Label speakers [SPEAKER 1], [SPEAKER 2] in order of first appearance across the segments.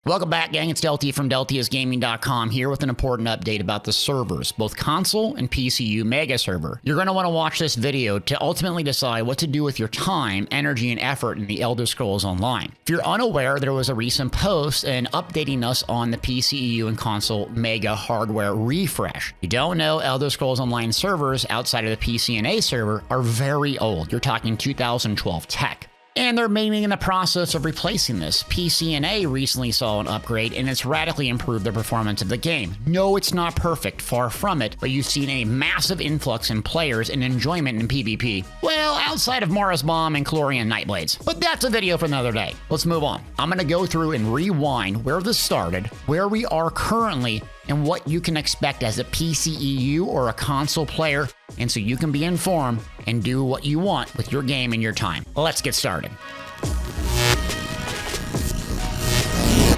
[SPEAKER 1] Welcome back, gang. It's Delty from DeltiusGaming.com here with an important update about the servers, both console and PCU mega server. You're going to want to watch this video to ultimately decide what to do with your time, energy, and effort in the Elder Scrolls Online. If you're unaware, there was a recent post updating us on the PCEU and console mega hardware refresh. If you don't know, Elder Scrolls Online servers outside of the PCNA server are very old. You're talking 2012 tech. And they're maybe in the process of replacing this. PCNA recently saw an upgrade and it's radically improved the performance of the game. No, it's not perfect, far from it, but you've seen a massive influx in players and enjoyment in PvP. Well, outside of Mara's Bomb and Chlorian Nightblades. But that's a video for another day. Let's move on. I'm going to go through and rewind where this started, where we are currently, and what you can expect as a PCEU or a console player, and so you can be informed and do what you want with your game and your time. Let's get started.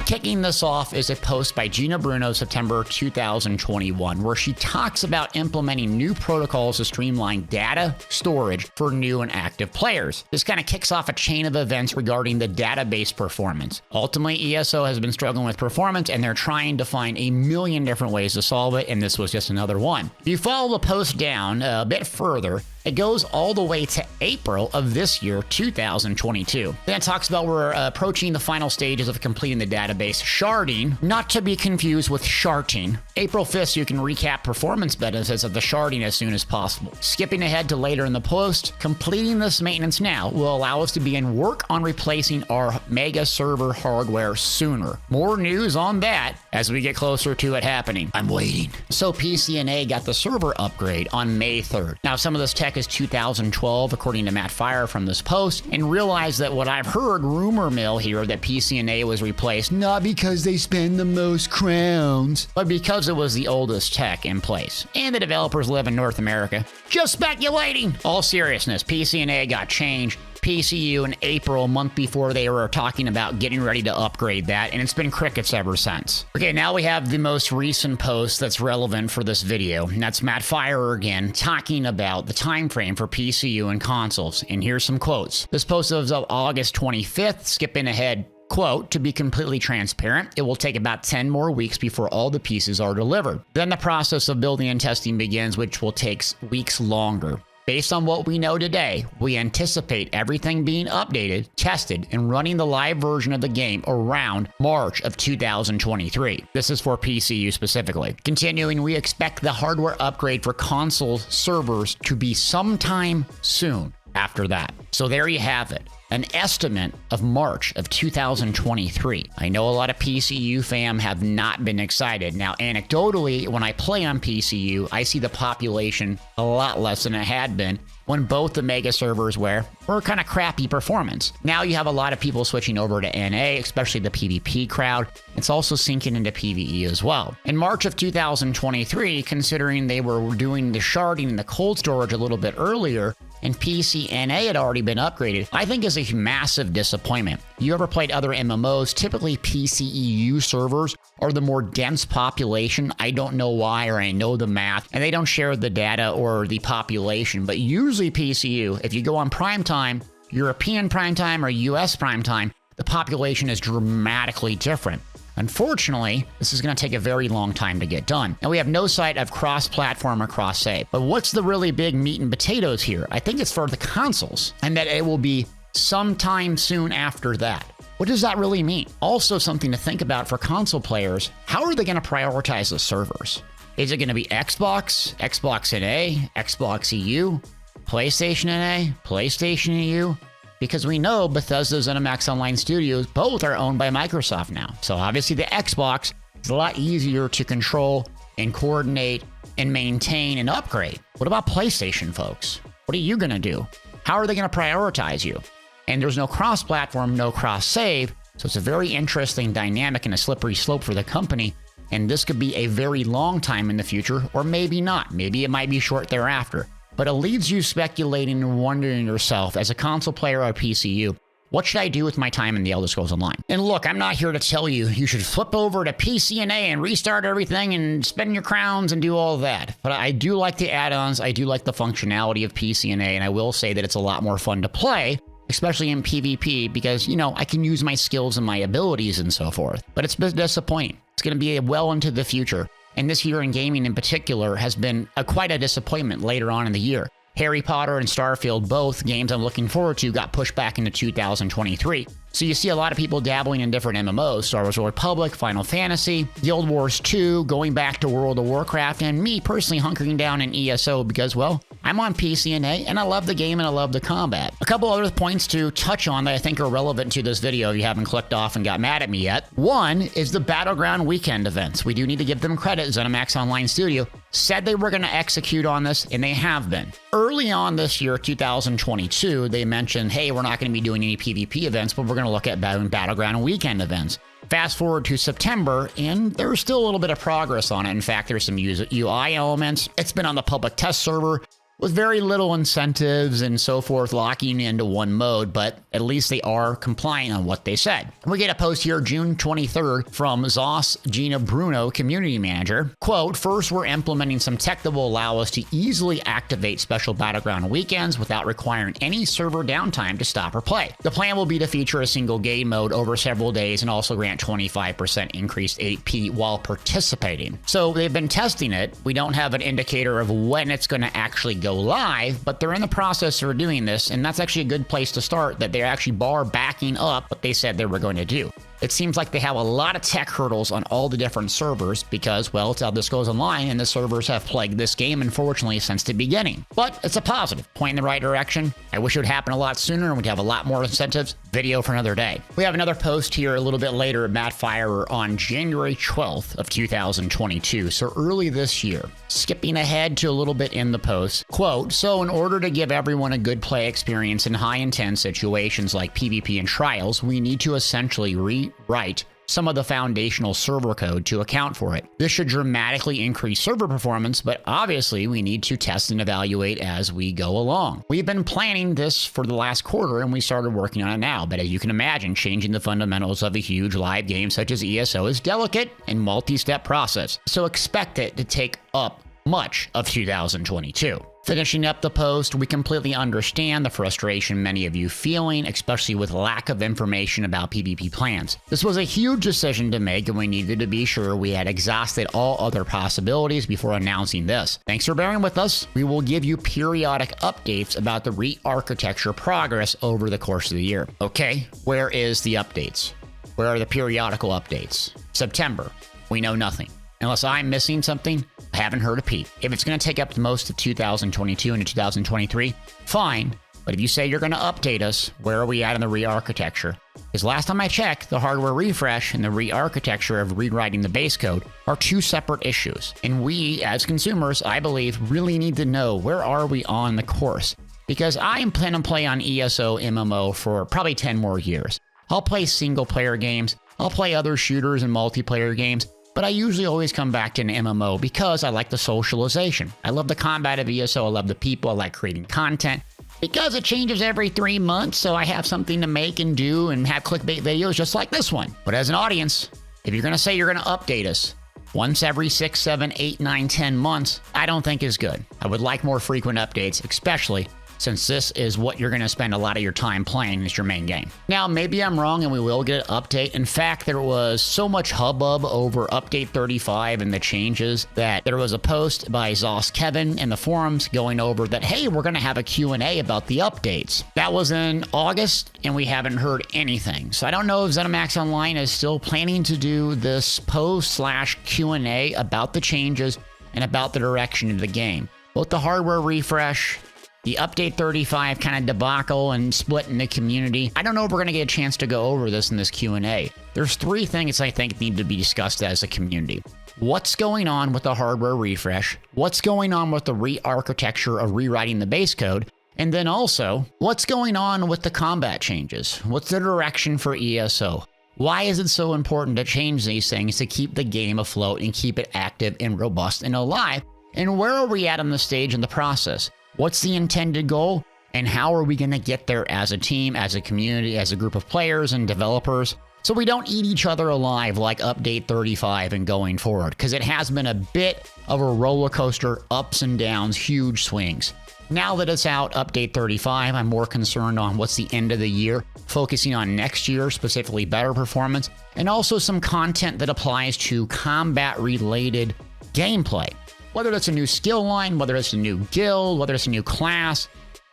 [SPEAKER 1] Kicking this off is a post by Gina Bruno, September 2021, where she talks about implementing new protocols to streamline data storage for new and active players. This kind of kicks off a chain of events regarding the database performance. Ultimately, ESO has been struggling with performance, and they're trying to find a million different ways to solve it, and this was just another one. If you follow the post down a bit further, it goes all the way to April of this year, 2022. Then it talks about we're approaching the final stages of completing the database sharding, not to be confused with sharting. April 5th, so you can recap performance benefits of the sharding as soon as possible. Skipping ahead to later in the post, completing this maintenance now will allow us to begin work on replacing our mega server hardware sooner. More news on that as we get closer to it happening. I'm waiting. So PCNA got the server upgrade on May 3rd. Now, some of this tech is 2012, according to Matt Fire from this post, and realize that what I've heard rumor mill here that PCNA was replaced not because they spend the most crowns, but because it was the oldest tech in place, and the developers live in North America. Just speculating! All seriousness, PCNA got changed. PCU in April, a month before they were talking about getting ready to upgrade that, and it's been crickets ever since. Okay, now we have the most recent post that's relevant for this video, and that's Matt Fire again, talking about the time frame for PCU and consoles, and here's some quotes. This post is of August 25th, skipping ahead. Quote, to be completely transparent, it will take about 10 more weeks before all the pieces are delivered. Then the process of building and testing begins, which will take weeks longer. Based on what we know today, we anticipate everything being updated, tested, and running the live version of the game around March of 2023. This is for PCU specifically. Continuing, we expect the hardware upgrade for console servers to be sometime soon after that. So there you have it. An estimate of March of 2023. I know a lot of PCU fam have not been excited. Now, anecdotally, when I play on PCU, I see the population a lot less than it had been when both the mega servers were kind of crappy performance. Now you have a lot of people switching over to NA, especially the PvP crowd. It's also sinking into PvE as well. In March of 2023, considering they were doing the sharding and the cold storage a little bit earlier, and PCNA had already been upgraded, I think is a massive disappointment. You ever played other MMOs? Typically PCEU servers are the more dense population. I don't know why, or I know the math, and they don't share the data or the population, but usually PCU, if you go on prime time, European prime time or US prime time, the population is dramatically different. Unfortunately, this is going to take a very long time to get done. And we have no sight of cross-platform or cross-save. But what's the really big meat and potatoes here? I think it's for the consoles, and that it will be sometime soon after that. What does that really mean? Also something to think about for console players, how are they going to prioritize the servers? Is it going to be Xbox, Xbox NA, Xbox EU, PlayStation NA, PlayStation EU? Because we know Bethesda ZeniMax Online Studios both are owned by Microsoft now. So obviously the Xbox is a lot easier to control and coordinate and maintain and upgrade. What about PlayStation, folks? What are you going to do? How are they going to prioritize you? And there's no cross-platform, no cross-save. So it's a very interesting dynamic and a slippery slope for the company. And this could be a very long time in the future, or maybe not. Maybe it might be short thereafter. But it leaves you speculating and wondering yourself, as a console player or PCU, what should I do with my time in the Elder Scrolls Online? And look, I'm not here to tell you you should flip over to PCNA and restart everything and spend your crowns and do all that. But I do like the add-ons, I do like the functionality of PCNA, and I will say that it's a lot more fun to play, especially in PvP, because, you know, I can use my skills and my abilities and so forth. But it's been disappointing. It's going to be well into the future. And this year in gaming in particular has been quite a disappointment later on in the year. Harry Potter and Starfield, both games I'm looking forward to, got pushed back into 2023. So you see a lot of people dabbling in different MMOs, Star Wars: Old Republic, Final Fantasy, Guild Wars 2, going back to World of Warcraft, and me personally hunkering down in ESO because, well, I'm on PCNA and I love the game and I love the combat. A couple other points to touch on that I think are relevant to this video if you haven't clicked off and got mad at me yet. One is the Battleground weekend events. We do need to give them credit. ZeniMax Online Studio said they were going to execute on this, and they have been. Early on this year, 2022, they mentioned, hey, we're not going to be doing any PvP events, but we're going to look at Battleground weekend events. Fast forward to September, and there's still a little bit of progress on it. In fact, there's some UI elements. It's been on the public test server with very little incentives and so forth locking into one mode, but at least they are compliant on what they said. We get a post here June 23rd from Zos Gina Bruno, community manager. Quote, first, we're implementing some tech that will allow us to easily activate special Battleground weekends without requiring any server downtime to stop or play. The plan will be to feature a single game mode over several days and also grant 25% increased AP while participating. So they've been testing it. We don't have an indicator of when it's going to actually go live, but they're in the process of doing this, and that's actually a good place to start, that they actually are backing up what they said they were going to do. It seems like they have a lot of tech hurdles on all the different servers because, well, it's how this goes online, and the servers have plagued this game, unfortunately, since the beginning. But it's a positive, point in the right direction. I wish it would happen a lot sooner, and we'd have a lot more incentives. Video for another day. We have another post here a little bit later at Matt Firer on January 12th of 2022, so early this year. Skipping ahead to a little bit in the post, quote, so in order to give everyone a good play experience in high-intense situations like PvP and trials, we need to essentially rewrite some of the foundational server code to account for it. This should dramatically increase server performance, but obviously we need to test and evaluate as we go along. We've been planning this for the last quarter and we started working on it now, but as you can imagine, changing the fundamentals of a huge live game such as ESO is delicate and multi-step process, so expect it to take up much of 2022. Finishing up the post, we completely understand the frustration many of you feeling, especially with lack of information about PvP plans. This was a huge decision to make, and we needed to be sure we had exhausted all other possibilities before announcing this. Thanks for bearing with us. We will give you periodic updates about the re-architecture progress over the course of the year. Okay, where is the updates? Where are the periodical updates? September, we know nothing. Unless I'm missing something, I haven't heard a peep. If it's going to take up most of 2022 into 2023, fine. But if you say you're going to update us, where are we at in the re-architecture? Because last time I checked, the hardware refresh and the re-architecture of rewriting the base code are two separate issues. And we, as consumers, I believe, really need to know where are we on the course. Because I am planning to play on ESO MMO for probably 10 more years. I'll play single player games. I'll play other shooters and multiplayer games. But I usually always come back to an MMO because I like the socialization. I love the combat of ESO, I love the people, I like creating content. Because it changes every 3 months, so I have something to make and do and have clickbait videos just like this one. But as an audience, if you're going to say you're going to update us once every 6, 7, 8, 9, 10 months, I don't think is good. I would like more frequent updates, especially since this is what you're going to spend a lot of your time playing as your main game. Now, maybe I'm wrong and we will get an update. In fact, there was so much hubbub over Update 35 and the changes that there was a post by Zos Kevin in the forums going over that, hey, we're going to have a Q&A about the updates. That was in August and we haven't heard anything. So I don't know if ZeniMax Online is still planning to do this post/Q&A about the changes and about the direction of the game. Both the hardware refresh, the Update 35 kind of debacle and split in the community. I don't know if we're going to get a chance to go over this in this Q&A. There's 3 things I think need to be discussed as a community. What's going on with the hardware refresh? What's going on with the re-architecture of rewriting the base code? And then also, what's going on with the combat changes? What's the direction for ESO? Why is it so important to change these things to keep the game afloat and keep it active and robust and alive? And where are we at on the stage in the process? What's the intended goal, and how are we going to get there as a team, as a community, as a group of players and developers, so we don't eat each other alive like Update 35 and going forward, because it has been a bit of a roller coaster, ups and downs, huge swings. Now that it's out, update 35, I'm more concerned on what's the end of the year, focusing on next year, specifically better performance, and also some content that applies to combat-related gameplay. Whether that's a new skill line, whether it's a new guild, whether it's a new class,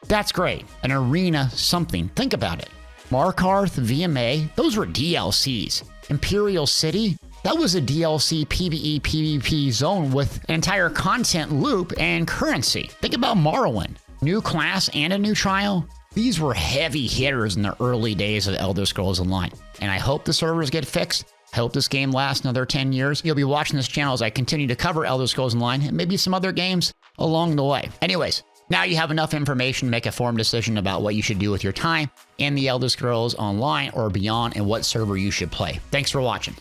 [SPEAKER 1] that's great. An arena, something. Think about it. Markarth, VMA, those were DLCs. Imperial City, that was a DLC PvE PvP zone with an entire content loop and currency. Think about Morrowind. New class and a new trial. These were heavy hitters in the early days of Elder Scrolls Online. And I hope the servers get fixed. I hope this game lasts another 10 years. You'll be watching this channel as I continue to cover Elder Scrolls Online and maybe some other games along the way. Anyways, now you have enough information to make a informed decision about what you should do with your time in the Elder Scrolls Online or beyond and what server you should play. Thanks for watching.